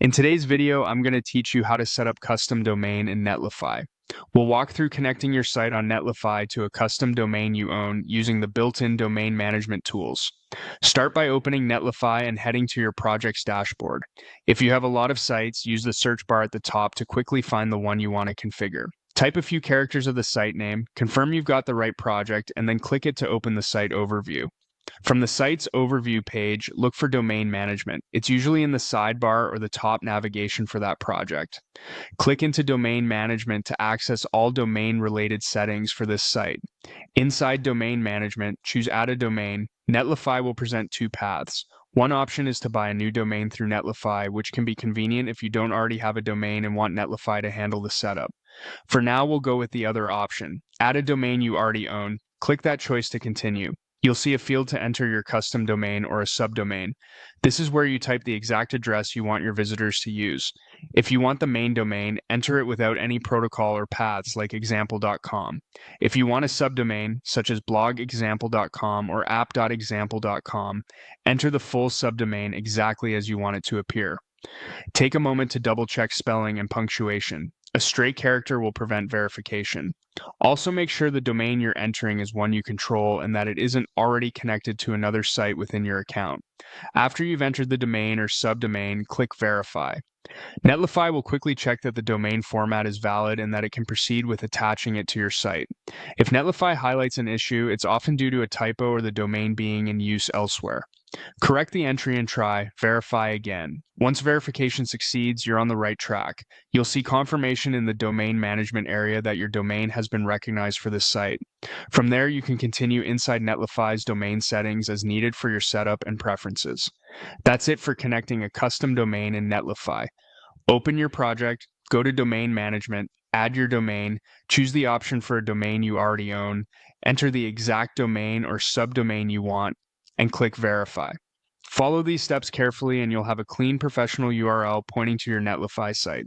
In today's video, I'm going to teach you how to set up custom domain in Netlify. We'll walk through connecting your site on Netlify to a custom domain you own using the built-in domain management tools. Start by opening Netlify and heading to your project's dashboard. If you have a lot of sites, use the search bar at the top to quickly find the one you want to configure. Type a few characters of the site name, confirm you've got the right project, and then click it to open the site overview. From the site's overview page, look for domain management. It's usually in the sidebar or the top navigation for that project. Click into domain management to access all domain-related settings for this site. Inside domain management, choose add a domain. Netlify will present two paths. One option is to buy a new domain through Netlify, which can be convenient if you don't already have a domain and want Netlify to handle the setup. For now, we'll go with the other option. Add a domain you already own. Click that choice to continue. You'll see a field to enter your custom domain or a subdomain. This is where you type the exact address you want your visitors to use. If you want the main domain, enter it without any protocol or paths like example.com. If you want a subdomain, such as blogexample.com or app.example.com, enter the full subdomain exactly as you want it to appear. Take a moment to double-check spelling and punctuation. A stray character will prevent verification. Also make sure the domain you're entering is one you control and that it isn't already connected to another site within your account. After you've entered the domain or subdomain, click Verify. Netlify will quickly check that the domain format is valid and that it can proceed with attaching it to your site. If Netlify highlights an issue, it's often due to a typo or the domain being in use elsewhere. Correct the entry and try Verify again. Once verification succeeds, you're on the right track. You'll see confirmation in the domain management area that your domain has been recognized for this site. From there, you can continue inside Netlify's domain settings as needed for your setup and preferences. That's it for connecting a custom domain in Netlify. Open your project, go to Domain Management, add your domain, choose the option for a domain you already own, enter the exact domain or subdomain you want, and click Verify. Follow these steps carefully and you'll have a clean professional URL pointing to your Netlify site.